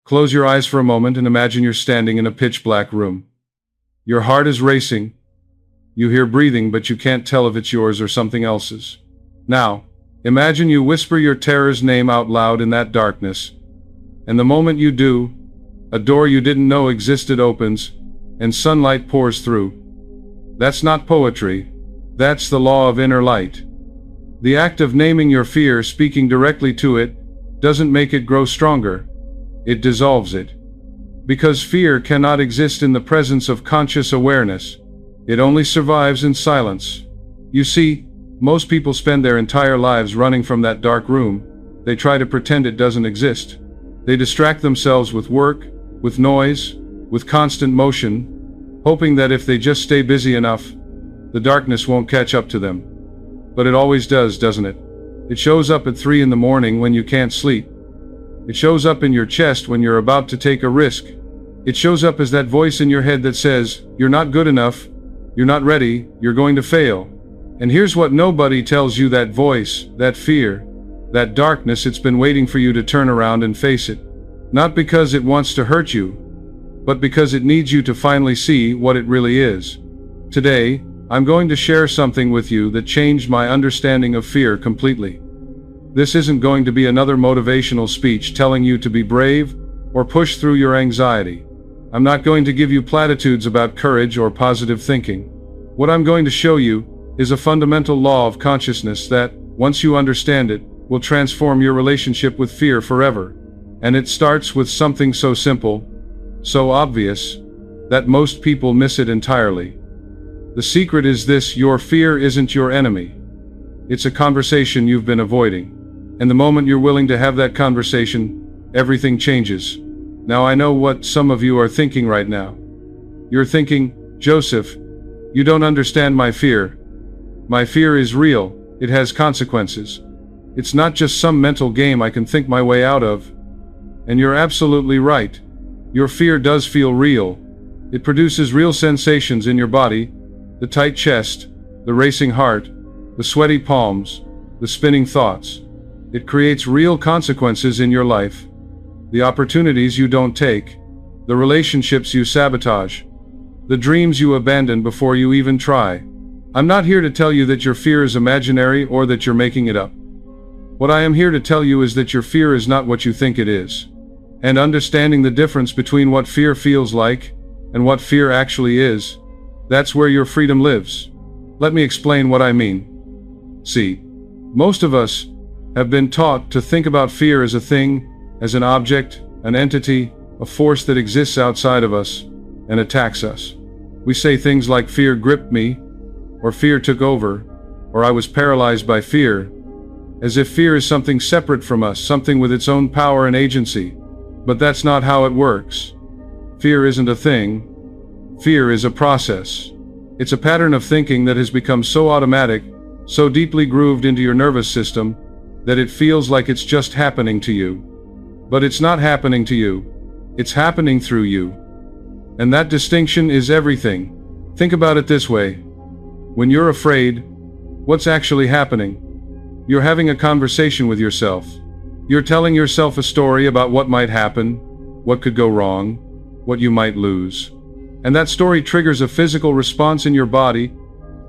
Close your eyes for a moment and imagine you're standing in a pitch-black room. Your heart is racing. You hear breathing, but you can't tell if it's yours or something else's. Now, imagine you whisper your terror's name out loud in that darkness. And the moment you do, a door you didn't know existed opens, and sunlight pours through. That's not poetry. That's the law of inner light. The act of naming your fear, speaking directly to it, doesn't make it grow stronger. It dissolves it. Because fear cannot exist in the presence of conscious awareness. It only survives in silence. You see, most people spend their entire lives running from that dark room. They try to pretend it doesn't exist. They distract themselves with work, with noise, with constant motion, hoping that if they just stay busy enough, the darkness won't catch up to them. But it always does, doesn't it? It shows up at 3 in the morning when you can't sleep. It shows up in your chest when you're about to take a risk. It shows up as that voice in your head that says, "You're not good enough, you're not ready, you're going to fail." And here's what nobody tells you: that voice, that fear, that darkness, it's been waiting for you to turn around and face it. Not because it wants to hurt you, but because it needs you to finally see what it really is. Today, I'm going to share something with you that changed my understanding of fear completely. This isn't going to be another motivational speech telling you to be brave or push through your anxiety. I'm not going to give you platitudes about courage or positive thinking. What I'm going to show you is a fundamental law of consciousness that, once you understand it, will transform your relationship with fear forever. And it starts with something so simple, so obvious, that most people miss it entirely. The secret is this: your fear isn't your enemy. It's a conversation you've been avoiding. And the moment you're willing to have that conversation, everything changes. Now I know what some of you are thinking right now. You're thinking, "Joseph, you don't understand my fear. My fear is real. It has consequences. It's not just some mental game I can think my way out of." And you're absolutely right. Your fear does feel real. It produces real sensations in your body: the tight chest, the racing heart, the sweaty palms, the spinning thoughts. It creates real consequences in your life. The opportunities you don't take, the relationships you sabotage, the dreams you abandon before you even try. I'm not here to tell you that your fear is imaginary or that you're making it up. What I am here to tell you is that your fear is not what you think it is. And understanding the difference between what fear feels like and what fear actually is, that's where your freedom lives. Let me explain what I mean. See, most of us have been taught to think about fear as a thing, as an object, an entity, a force that exists outside of us and attacks us. We say things like "fear gripped me," or "fear took over," or "I was paralyzed by fear," as if fear is something separate from us, something with its own power and agency. But that's not how it works. Fear isn't a thing. Fear is a process. It's a pattern of thinking that has become so automatic, so deeply grooved into your nervous system, that it feels like it's just happening to you. But it's not happening to you. It's happening through you. And that distinction is everything. Think about it this way. When you're afraid, what's actually happening? You're having a conversation with yourself. You're telling yourself a story about what might happen, what could go wrong, what you might lose. And that story triggers a physical response in your body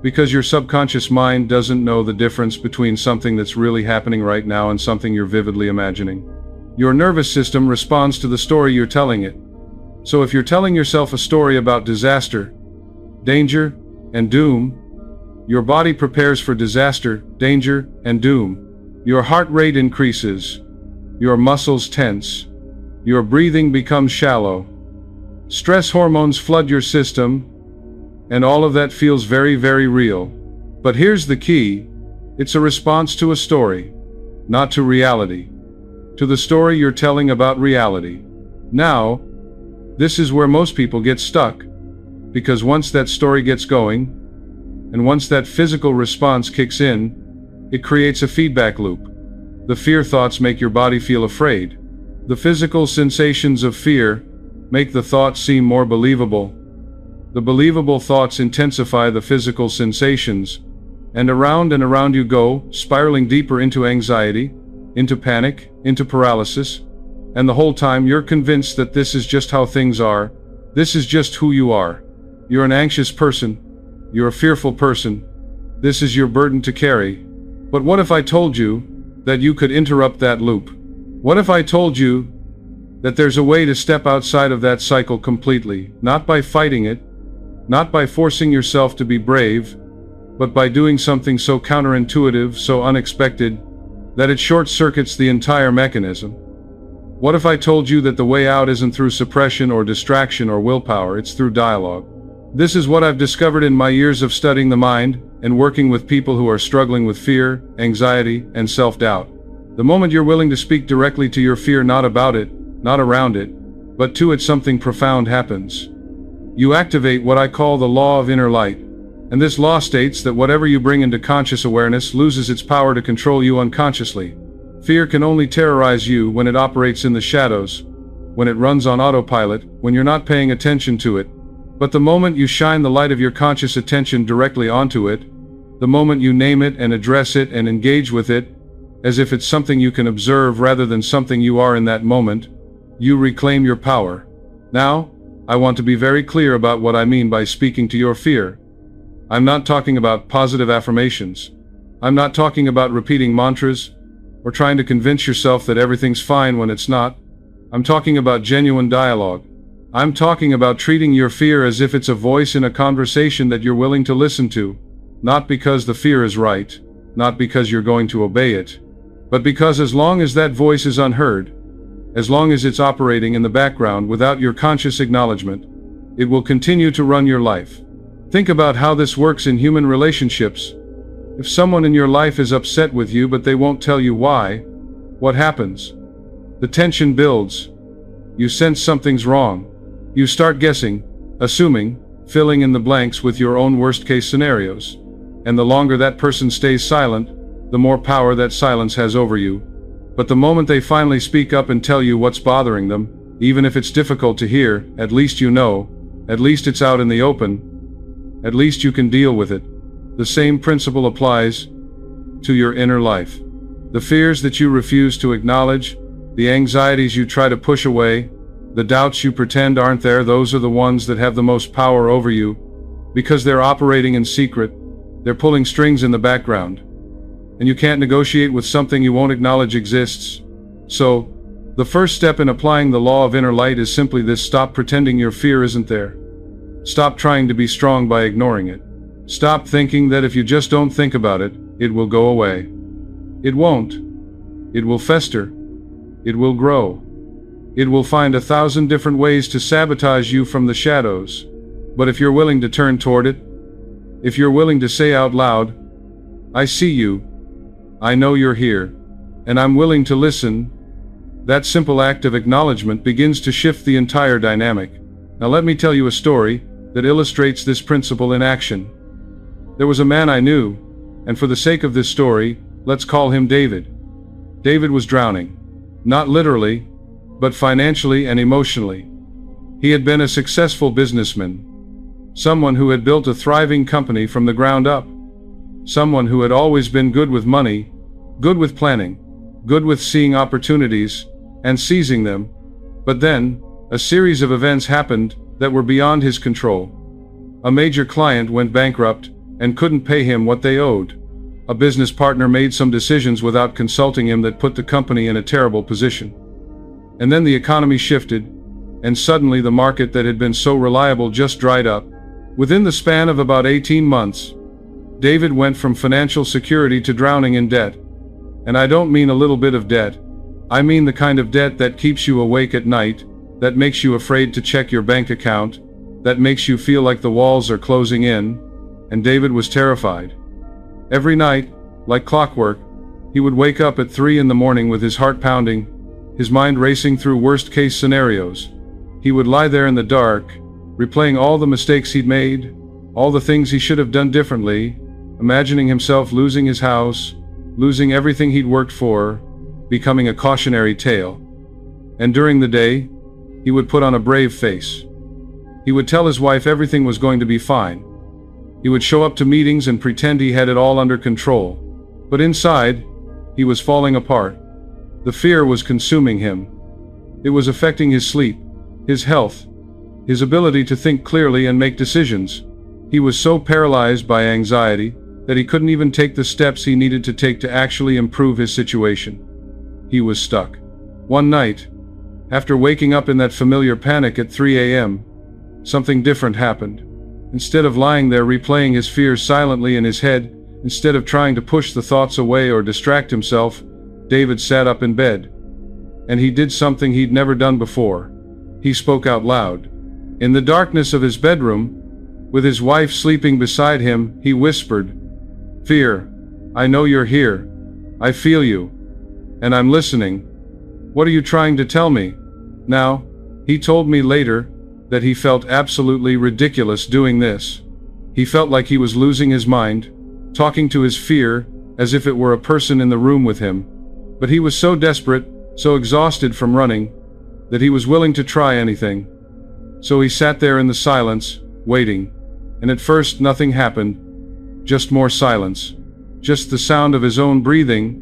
because your subconscious mind doesn't know the difference between something that's really happening right now and something you're vividly imagining. Your nervous system responds to the story you're telling it. So if you're telling yourself a story about disaster, danger, and doom, your body prepares for disaster, danger, and doom. Your heart rate increases. Your muscles tense. Your breathing becomes shallow. Stress hormones flood your system, and all of that feels very, very real. But here's the key. It's a response to a story, not to reality. To the story you're telling about reality. Now, this is where most people get stuck. Because once that story gets going, and once that physical response kicks in, it creates a feedback loop. The fear thoughts make your body feel afraid. The physical sensations of fear make the thoughts seem more believable. The believable thoughts intensify the physical sensations, and around you go, spiraling deeper into anxiety, into panic, into paralysis. And the whole time you're convinced that this is just how things are. This is just who you are. You're an anxious person. You're a fearful person. This is your burden to carry. But what if I told you that you could interrupt that loop? What if I told you that there's a way to step outside of that cycle completely, not by fighting it, not by forcing yourself to be brave, but by doing something so counterintuitive, so unexpected, that it short-circuits the entire mechanism? What if I told you that the way out isn't through suppression or distraction or willpower, it's through dialogue? This is what I've discovered in my years of studying the mind and working with people who are struggling with fear, anxiety, and self-doubt. The moment you're willing to speak directly to your fear, not about it, not around it, but to it, something profound happens. You activate what I call the law of inner light. And this law states that whatever you bring into conscious awareness loses its power to control you unconsciously. Fear can only terrorize you when it operates in the shadows, when it runs on autopilot, when you're not paying attention to it. But the moment you shine the light of your conscious attention directly onto it, the moment you name it and address it and engage with it, as if it's something you can observe rather than something you are in that moment, you reclaim your power. Now, I want to be very clear about what I mean by speaking to your fear. I'm not talking about positive affirmations. I'm not talking about repeating mantras, or trying to convince yourself that everything's fine when it's not. I'm talking about genuine dialogue. I'm talking about treating your fear as if it's a voice in a conversation that you're willing to listen to, not because the fear is right, not because you're going to obey it, but because as long as that voice is unheard, as long as it's operating in the background without your conscious acknowledgement, it will continue to run your life. Think about how this works in human relationships. If someone in your life is upset with you but they won't tell you why, what happens? The tension builds. You sense something's wrong. You start guessing, assuming, filling in the blanks with your own worst-case scenarios. And the longer that person stays silent, the more power that silence has over you. But the moment they finally speak up and tell you what's bothering them, even if it's difficult to hear, at least you know, at least it's out in the open, at least you can deal with it. The same principle applies to your inner life. The fears that you refuse to acknowledge, the anxieties you try to push away, the doubts you pretend aren't there, those are the ones that have the most power over you, because they're operating in secret, they're pulling strings in the background. And you can't negotiate with something you won't acknowledge exists. So, the first step in applying the law of inner light is simply this: stop pretending your fear isn't there. Stop trying to be strong by ignoring it. Stop thinking that if you just don't think about it, it will go away. It won't. It will fester. It will grow. It will find 1,000 different ways to sabotage you from the shadows. But if you're willing to turn toward it, if you're willing to say out loud, "I see you, I know you're here, and I'm willing to listen," that simple act of acknowledgement begins to shift the entire dynamic. Now let me tell you a story that illustrates this principle in action. There was a man I knew, and for the sake of this story, let's call him David. David was drowning. Not literally, but financially and emotionally. He had been a successful businessman. Someone who had built a thriving company from the ground up. Someone who had always been good with money, good with planning, good with seeing opportunities and seizing them. But then, a series of events happened that were beyond his control. A major client went bankrupt and couldn't pay him what they owed. A business partner made some decisions without consulting him that put the company in a terrible position. And then the economy shifted, and suddenly the market that had been so reliable just dried up. Within the span of about 18 months, David went from financial security to drowning in debt. And I don't mean a little bit of debt. I mean the kind of debt that keeps you awake at night, that makes you afraid to check your bank account, that makes you feel like the walls are closing in, and David was terrified. Every night, like clockwork, he would wake up at 3 in the morning with his heart pounding, his mind racing through worst-case scenarios. He would lie there in the dark, replaying all the mistakes he'd made, all the things he should have done differently, imagining himself losing his house, losing everything he'd worked for, becoming a cautionary tale. And during the day, he would put on a brave face. He would tell his wife everything was going to be fine. He would show up to meetings and pretend he had it all under control. But inside, he was falling apart. The fear was consuming him. It was affecting his sleep, his health, his ability to think clearly and make decisions. He was so paralyzed by anxiety that he couldn't even take the steps he needed to take to actually improve his situation. He was stuck. One night, after waking up in that familiar panic at 3 a.m., something different happened. Instead of lying there replaying his fears silently in his head, instead of trying to push the thoughts away or distract himself, David sat up in bed. And he did something he'd never done before. He spoke out loud. In the darkness of his bedroom, with his wife sleeping beside him, he whispered, "Fear, I know you're here. I feel you. And I'm listening. What are you trying to tell me?" Now, he told me later that he felt absolutely ridiculous doing this. He felt like he was losing his mind, talking to his fear as if it were a person in the room with him. But he was so desperate, so exhausted from running, that he was willing to try anything. So he sat there in the silence, waiting. And at first nothing happened. Just more silence. Just the sound of his own breathing.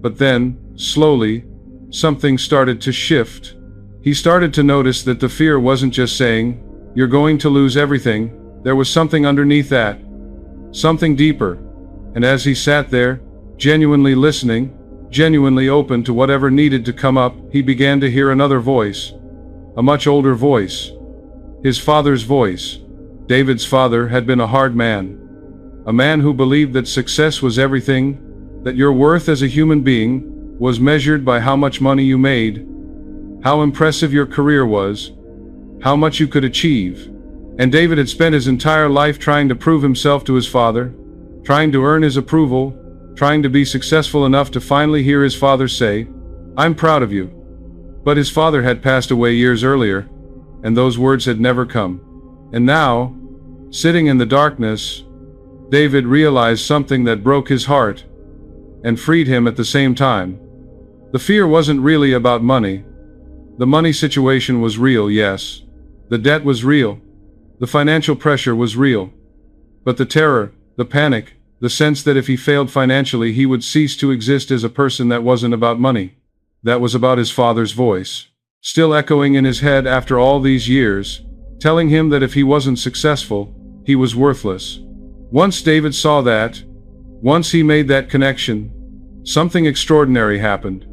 But then, slowly, something started to shift. He started to notice that the fear wasn't just saying, "You're going to lose everything." There was something underneath that. Something deeper. And as he sat there, genuinely listening, genuinely open to whatever needed to come up, he began to hear another voice. A much older voice. His father's voice. David's father had been a hard man. A man who believed that success was everything, that your worth as a human being was measured by how much money you made, how impressive your career was, how much you could achieve. And David had spent his entire life trying to prove himself to his father, trying to earn his approval, trying to be successful enough to finally hear his father say, "I'm proud of you." But his father had passed away years earlier, and those words had never come. And now, sitting in the darkness, David realized something that broke his heart and freed him at the same time. The fear wasn't really about money. The money situation was real, yes. The debt was real. The financial pressure was real. But the terror, the panic, the sense that if he failed financially he would cease to exist as a person, that wasn't about money. That was about his father's voice, still echoing in his head after all these years, telling him that if he wasn't successful, he was worthless. Once David saw that, once he made that connection, something extraordinary happened.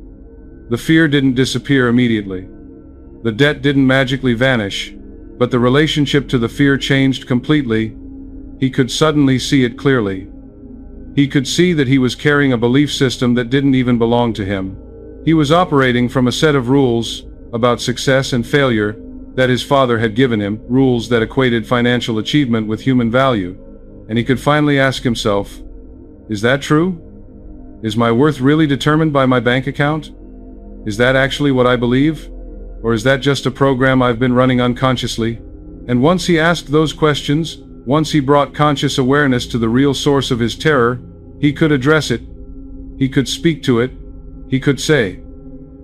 The fear didn't disappear immediately. The debt didn't magically vanish, but the relationship to the fear changed completely. He could suddenly see it clearly. He could see that he was carrying a belief system that didn't even belong to him. He was operating from a set of rules about success and failure that his father had given him, rules that equated financial achievement with human value. And he could finally ask himself, is that true? Is my worth really determined by my bank account? Is that actually what I believe? Or is that just a program I've been running unconsciously? And once he asked those questions, once he brought conscious awareness to the real source of his terror, he could address it. He could speak to it. He could say,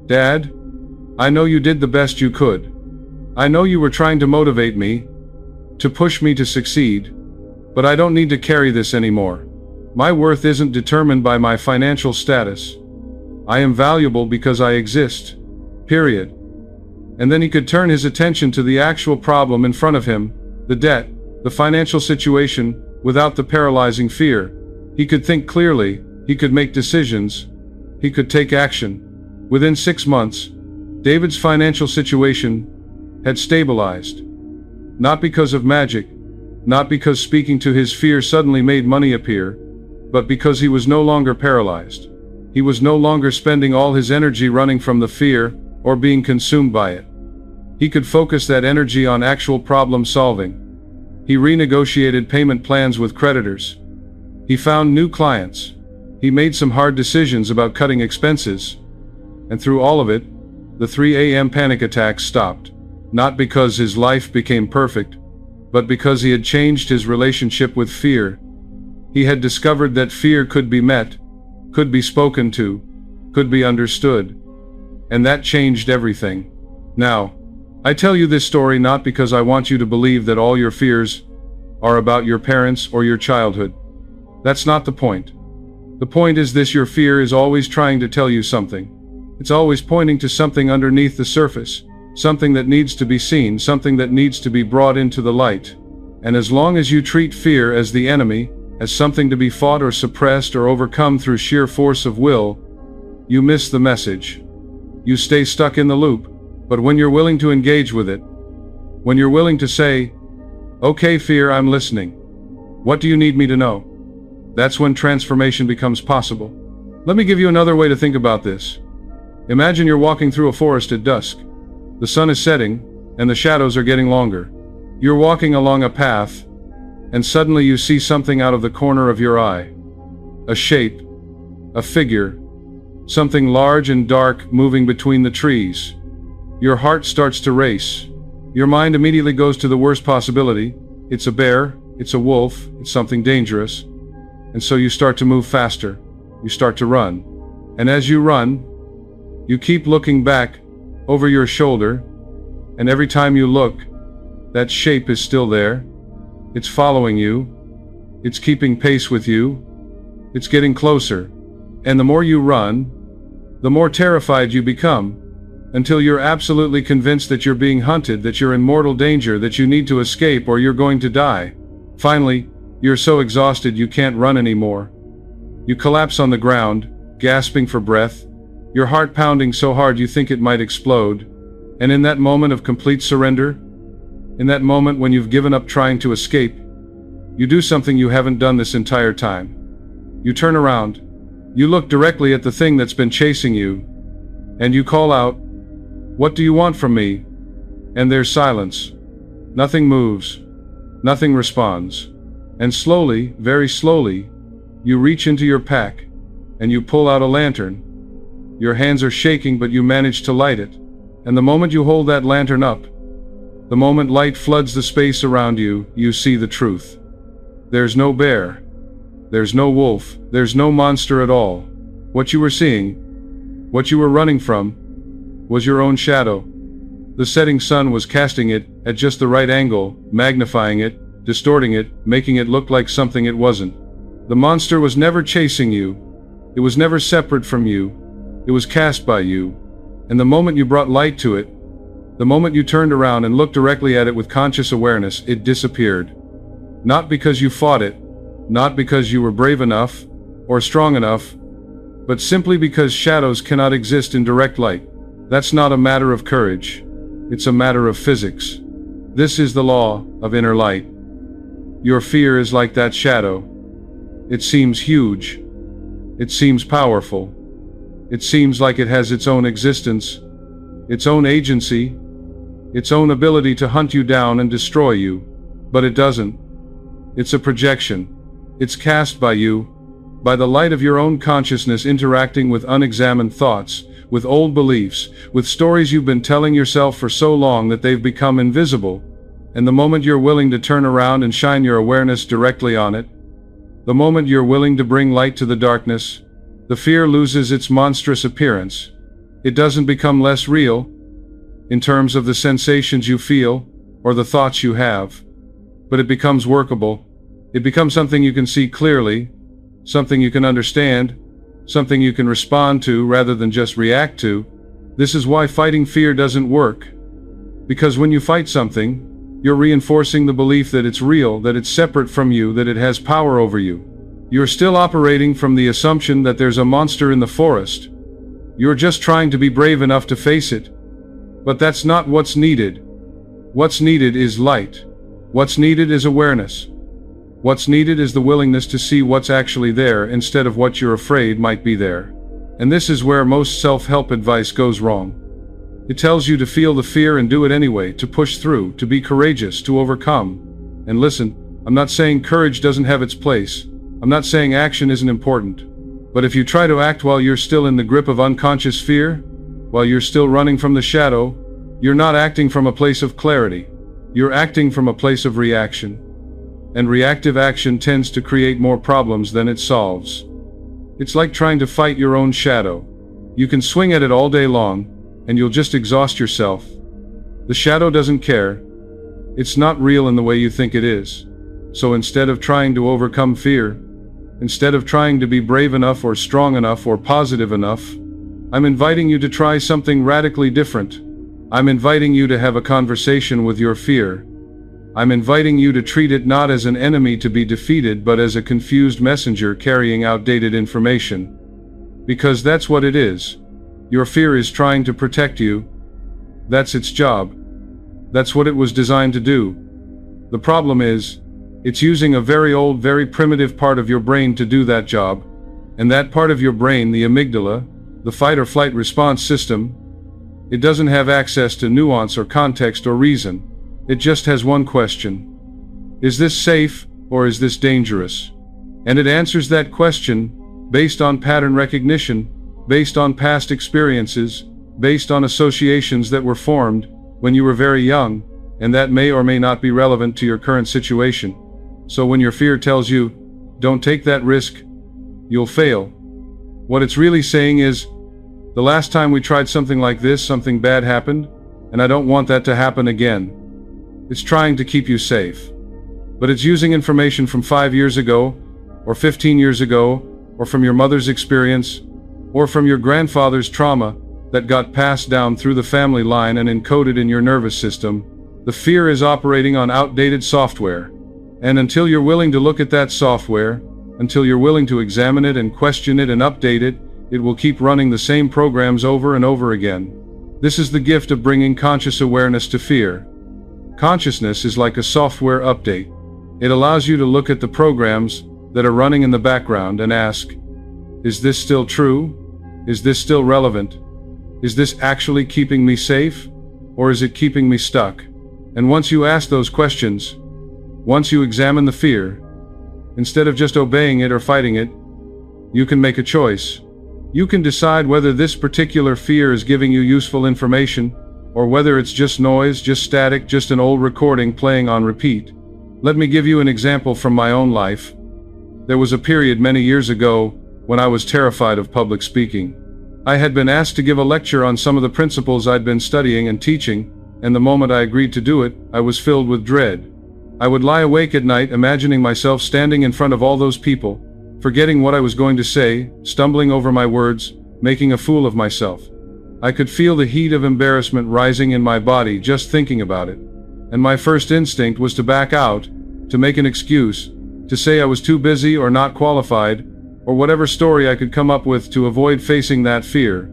"Dad, I know you did the best you could. I know you were trying to motivate me, to push me to succeed, but I don't need to carry this anymore. My worth isn't determined by my financial status. I am valuable because I exist. Period." And then he could turn his attention to the actual problem in front of him, the debt, the financial situation, without the paralyzing fear. He could think clearly, he could make decisions, he could take action. Within 6 months, David's financial situation had stabilized. Not because of magic, not because speaking to his fear suddenly made money appear, but because he was no longer paralyzed. He was no longer spending all his energy running from the fear or being consumed by it. He could focus that energy on actual problem solving. He renegotiated payment plans with creditors. He found new clients. He made some hard decisions about cutting expenses. And through all of it, the 3 a.m. panic attacks stopped. Not because his life became perfect, but because he had changed his relationship with fear. He had discovered that fear could be met, could be spoken to, could be understood. And that changed everything. Now, I tell you this story not because I want you to believe that all your fears are about your parents or your childhood. That's not the point. The point is this: your fear is always trying to tell you something. It's always pointing to something underneath the surface, something that needs to be seen, something that needs to be brought into the light. And as long as you treat fear as the enemy, as something to be fought or suppressed or overcome through sheer force of will, you miss the message. You stay stuck in the loop. But when you're willing to engage with it, when you're willing to say, "Okay, fear, I'm listening. What do you need me to know?" That's when transformation becomes possible. Let me give you another way to think about this. Imagine you're walking through a forest at dusk. The sun is setting, and the shadows are getting longer. You're walking along a path, and suddenly you see something out of the corner of your eye. A shape, a figure, something large and dark moving between the trees. Your heart starts to race. Your mind immediately goes to the worst possibility. It's a bear, it's a wolf, it's something dangerous. And so you start to move faster. You start to run. And as you run, you keep looking back over your shoulder, and every time you look, that shape is still there. It's following you. It's keeping pace with you. It's getting closer. And the more you run, the more terrified you become, until you're absolutely convinced that you're being hunted, that you're in mortal danger, that you need to escape or you're going to die. Finally, you're so exhausted you can't run anymore. You collapse on the ground, gasping for breath, your heart pounding so hard you think it might explode. And in that moment of complete surrender, in that moment when you've given up trying to escape, you do something you haven't done this entire time. You turn around, you look directly at the thing that's been chasing you, and you call out, "What do you want from me?" And there's silence. Nothing moves. Nothing responds. And slowly, very slowly, you reach into your pack, and you pull out a lantern. Your hands are shaking, but you manage to light it. And the moment you hold that lantern up, the moment light floods the space around you, you see the truth. There's no bear. There's no wolf. There's no monster at all. What you were seeing, what you were running from, was your own shadow. The setting sun was casting it at just the right angle, magnifying it, distorting it, making it look like something it wasn't. The monster was never chasing you. It was never separate from you. It was cast by you. And the moment you brought light to it, the moment you turned around and looked directly at it with conscious awareness, it disappeared. Not because you fought it, not because you were brave enough or strong enough, but simply because shadows cannot exist in direct light. That's not a matter of courage. It's a matter of physics. This is the law of inner light. Your fear is like that shadow. It seems huge. It seems powerful. It seems like it has its own existence, its own agency, its own ability to hunt you down and destroy you. But it doesn't. It's a projection. It's cast by you, by the light of your own consciousness interacting with unexamined thoughts, with old beliefs, with stories you've been telling yourself for so long that they've become invisible. And the moment you're willing to turn around and shine your awareness directly on it, the moment you're willing to bring light to the darkness, the fear loses its monstrous appearance. It doesn't become less real, in terms of the sensations you feel, or the thoughts you have, but it becomes workable. It becomes something you can see clearly, something you can understand, something you can respond to rather than just react to. This is why fighting fear doesn't work. Because when you fight something, you're reinforcing the belief that it's real, that it's separate from you, that it has power over you. You're still operating from the assumption that there's a monster in the forest. You're just trying to be brave enough to face it. But that's not what's needed. What's needed is light. What's needed is awareness. What's needed is the willingness to see what's actually there instead of what you're afraid might be there. And this is where most self-help advice goes wrong. It tells you to feel the fear and do it anyway, to push through, to be courageous, to overcome. And listen, I'm not saying courage doesn't have its place. I'm not saying action isn't important. But if you try to act while you're still in the grip of unconscious fear, while you're still running from the shadow, you're not acting from a place of clarity. You're acting from a place of reaction. And reactive action tends to create more problems than it solves. It's like trying to fight your own shadow. You can swing at it all day long, and you'll just exhaust yourself. The shadow doesn't care. It's not real in the way you think it is. So instead of trying to overcome fear, instead of trying to be brave enough or strong enough or positive enough, I'm inviting you to try something radically different. I'm inviting you to have a conversation with your fear. I'm inviting you to treat it not as an enemy to be defeated, but as a confused messenger carrying outdated information. Because that's what it is. Your fear is trying to protect you. That's its job. That's what it was designed to do. The problem is, it's using a very old, very primitive part of your brain to do that job. And that part of your brain, the amygdala, the fight or flight response system, it doesn't have access to nuance or context or reason. It just has one question. Is this safe, or is this dangerous? And it answers that question based on pattern recognition, based on past experiences, based on associations that were formed when you were very young, and that may or may not be relevant to your current situation. So when your fear tells you, don't take that risk, you'll fail, what it's really saying is, the last time we tried something like this, something bad happened, and I don't want that to happen again. It's trying to keep you safe. But it's using information from 5 years ago, or 15 years ago, or from your mother's experience, or from your grandfather's trauma that got passed down through the family line and encoded in your nervous system. The fear is operating on outdated software. And until you're willing to look at that software, until you're willing to examine it and question it and update it, it will keep running the same programs over and over again. This is the gift of bringing conscious awareness to fear. Consciousness is like a software update. It allows you to look at the programs that are running in the background and ask, is this still true? Is this still relevant? Is this actually keeping me safe? Or is it keeping me stuck? And once you ask those questions, once you examine the fear, instead of just obeying it or fighting it, you can make a choice. You can decide whether this particular fear is giving you useful information, or whether it's just noise, just static, just an old recording playing on repeat. Let me give you an example from my own life. There was a period many years ago when I was terrified of public speaking. I had been asked to give a lecture on some of the principles I'd been studying and teaching, and the moment I agreed to do it, I was filled with dread. I would lie awake at night imagining myself standing in front of all those people, forgetting what I was going to say, stumbling over my words, making a fool of myself. I could feel the heat of embarrassment rising in my body just thinking about it. And my first instinct was to back out, to make an excuse, to say I was too busy or not qualified, or whatever story I could come up with to avoid facing that fear.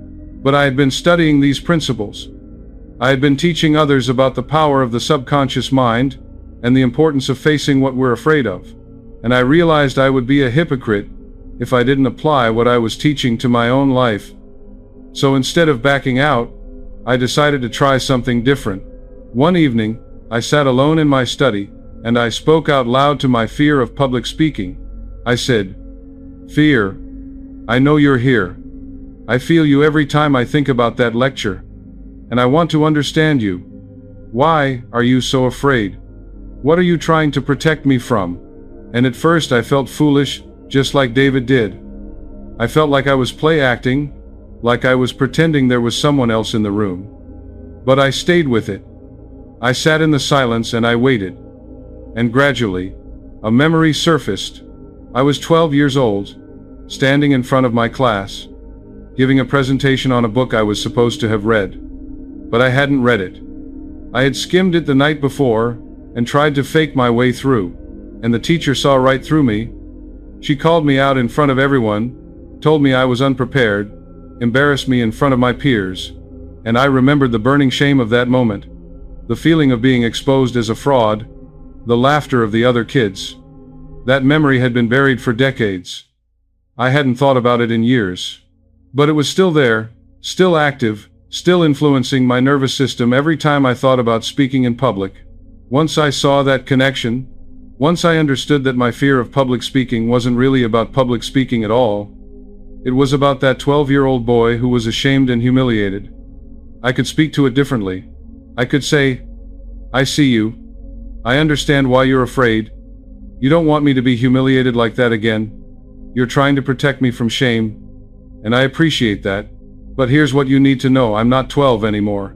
But I had been studying these principles. I had been teaching others about the power of the subconscious mind, and the importance of facing what we're afraid of. And I realized I would be a hypocrite if I didn't apply what I was teaching to my own life. So instead of backing out, I decided to try something different. One evening, I sat alone in my study, and I spoke out loud to my fear of public speaking. I said, "Fear, I know you're here. I feel you every time I think about that lecture. And I want to understand you. Why are you so afraid? What are you trying to protect me from?" And at first I felt foolish, just like David did. I felt like I was play acting, like I was pretending there was someone else in the room. But I stayed with it. I sat in the silence and I waited. And gradually, a memory surfaced. I was 12 years old, standing in front of my class, giving a presentation on a book I was supposed to have read. But I hadn't read it. I had skimmed it the night before and tried to fake my way through. And the teacher saw right through me. She called me out in front of everyone, told me I was unprepared, embarrassed me in front of my peers. And I remembered the burning shame of that moment, the feeling of being exposed as a fraud, the laughter of the other kids. That memory had been buried for decades. I hadn't thought about it in years. But it was still there, still active, still influencing my nervous system every time I thought about speaking in public. Once I saw that connection, once I understood that my fear of public speaking wasn't really about public speaking at all, it was about that 12-year-old boy who was ashamed and humiliated. I could speak to it differently. I could say, "I see you. I understand why you're afraid. You don't want me to be humiliated like that again. You're trying to protect me from shame. And I appreciate that. But here's what you need to know. I'm not 12 anymore.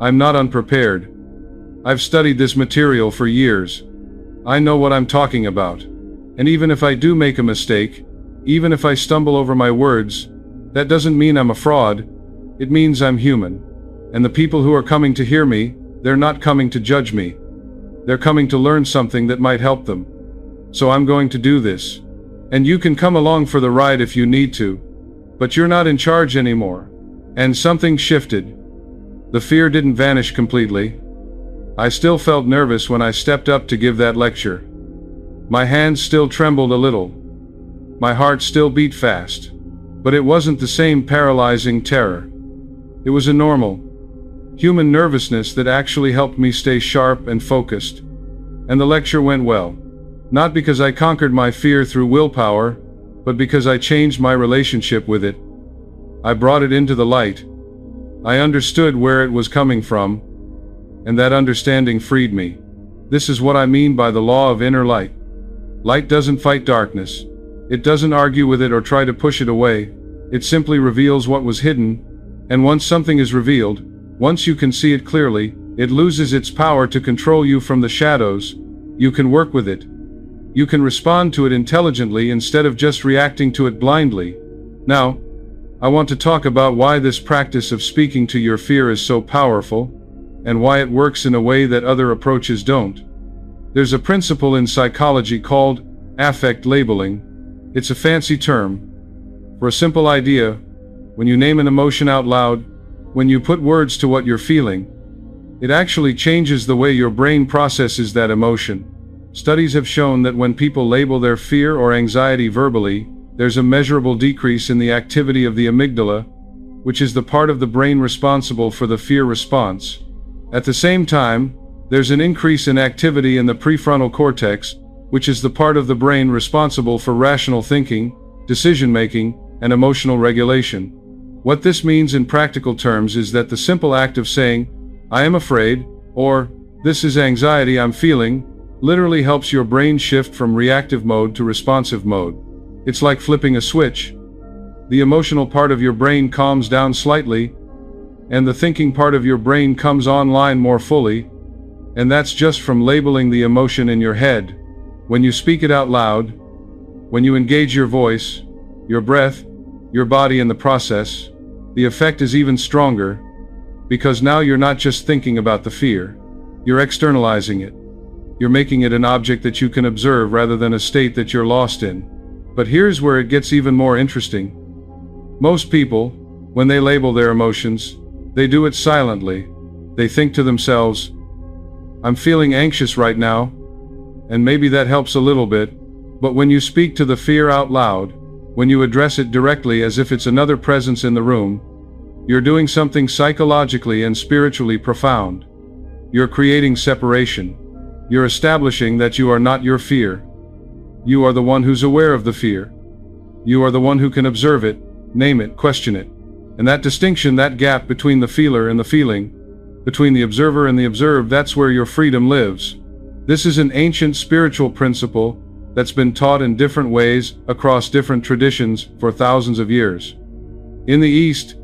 I'm not unprepared. I've studied this material for years. I know what I'm talking about. And even if I do make a mistake, even if I stumble over my words, That doesn't mean I'm a fraud. It means I'm human. And the people who are coming to hear me, they're not coming to judge me. They're coming to learn something that might help them. So I'm going to do this. And you can come along for the ride if you need to. But you're not in charge anymore. And something shifted. The fear didn't vanish completely. I still felt nervous when I stepped up to give that lecture. My hands still trembled a little. My heart still beat fast. But it wasn't the same paralyzing terror. It was a normal, human nervousness that actually helped me stay sharp and focused. And the lecture went well. Not because I conquered my fear through willpower, but because I changed my relationship with it. I brought it into the light. I understood where it was coming from, and that understanding freed me. This is what I mean by the law of inner light. Light doesn't fight darkness. It doesn't argue with it or try to push it away. It simply reveals what was hidden, and once something is revealed, once you can see it clearly, it loses its power to control you from the shadows. You can work with it. You can respond to it intelligently instead of just reacting to it blindly. Now, I want to talk about why this practice of speaking to your fear is so powerful, and why it works in a way that other approaches don't. There's a principle in psychology called affect labeling. It's a fancy term for a simple idea. When you name an emotion out loud, when you put words to what you're feeling, it actually changes the way your brain processes that emotion. Studies have shown that when people label their fear or anxiety verbally, there's a measurable decrease in the activity of the amygdala, which is the part of the brain responsible for the fear response. At the same time, there's an increase in activity in the prefrontal cortex, which is the part of the brain responsible for rational thinking, decision-making, and emotional regulation. What this means in practical terms is that the simple act of saying, "I am afraid," or "This is anxiety I'm feeling," literally helps your brain shift from reactive mode to responsive mode. It's like flipping a switch. The emotional part of your brain calms down slightly, and the thinking part of your brain comes online more fully, and that's just from labeling the emotion in your head. When you speak it out loud, when you engage your voice, your breath, your body in the process, the effect is even stronger, because now you're not just thinking about the fear, you're externalizing it. You're making it an object that you can observe rather than a state that you're lost in. But here's where it gets even more interesting. Most people, when they label their emotions, they do it silently. They think to themselves, "I'm feeling anxious right now," and maybe that helps a little bit. But when you speak to the fear out loud, when you address it directly as if it's another presence in the room, you're doing something psychologically and spiritually profound. You're creating separation. You're establishing that you are not your fear. You are the one who's aware of the fear. You are the one who can observe it, name it, question it. And that distinction, that gap between the feeler and the feeling, between the observer and the observed, that's where your freedom lives. This is an ancient spiritual principle that's been taught in different ways across different traditions for thousands of years. In the East,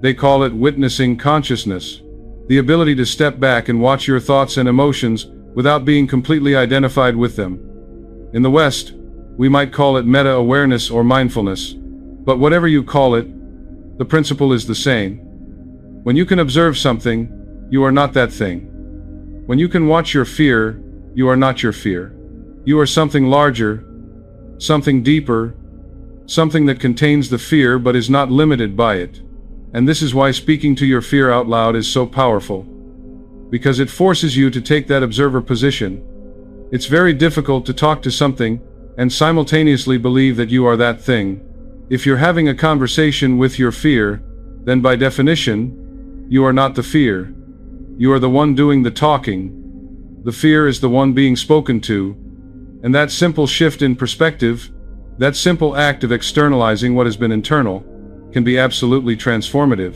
they call it witnessing consciousness, the ability to step back and watch your thoughts and emotions without being completely identified with them. In the West, we might call it meta-awareness or mindfulness, but whatever you call it, the principle is the same. When you can observe something, you are not that thing. When you can watch your fear, you are not your fear. You are something larger, something deeper, something that contains the fear but is not limited by it. And this is why speaking to your fear out loud is so powerful. Because it forces you to take that observer position. It's very difficult to talk to something and simultaneously believe that you are that thing. If you're having a conversation with your fear, then by definition, you are not the fear. You are the one doing the talking. The fear is the one being spoken to. And that simple shift in perspective, that simple act of externalizing what has been internal, can be absolutely transformative.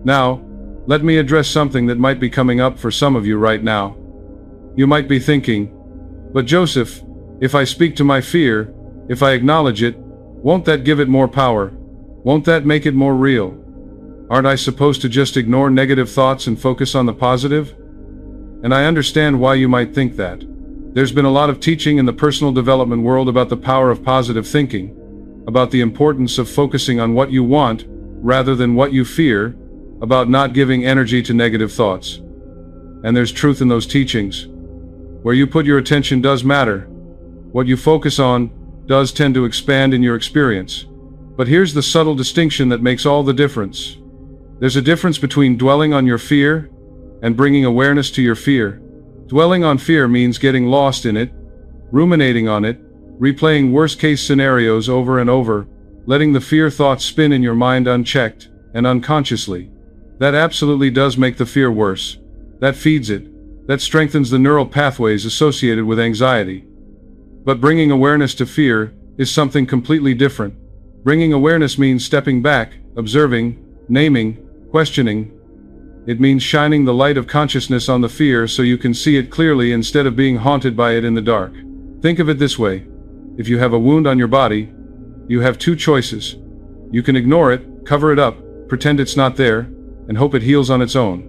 Now, let me address something that might be coming up for some of you right now. You might be thinking, "But Joseph, if I speak to my fear, if I acknowledge it, won't that give it more power? Won't that make it more real? Aren't I supposed to just ignore negative thoughts and focus on the positive?" And I understand why you might think that. There's been a lot of teaching in the personal development world about the power of positive thinking, about the importance of focusing on what you want rather than what you fear, about not giving energy to negative thoughts. And there's truth in those teachings. Where you put your attention does matter. What you focus on does tend to expand in your experience. But here's the subtle distinction that makes all the difference. There's a difference between dwelling on your fear and bringing awareness to your fear. Dwelling on fear means getting lost in it, ruminating on it, replaying worst-case scenarios over and over, letting the fear thoughts spin in your mind unchecked and unconsciously. That absolutely does make the fear worse. That feeds it. That strengthens the neural pathways associated with anxiety. But bringing awareness to fear is something completely different. Bringing awareness means stepping back, observing, naming, questioning. It means shining the light of consciousness on the fear so you can see it clearly instead of being haunted by it in the dark. Think of it this way. If you have a wound on your body, you have two choices. You can ignore it, cover it up, pretend it's not there, and hope it heals on its own.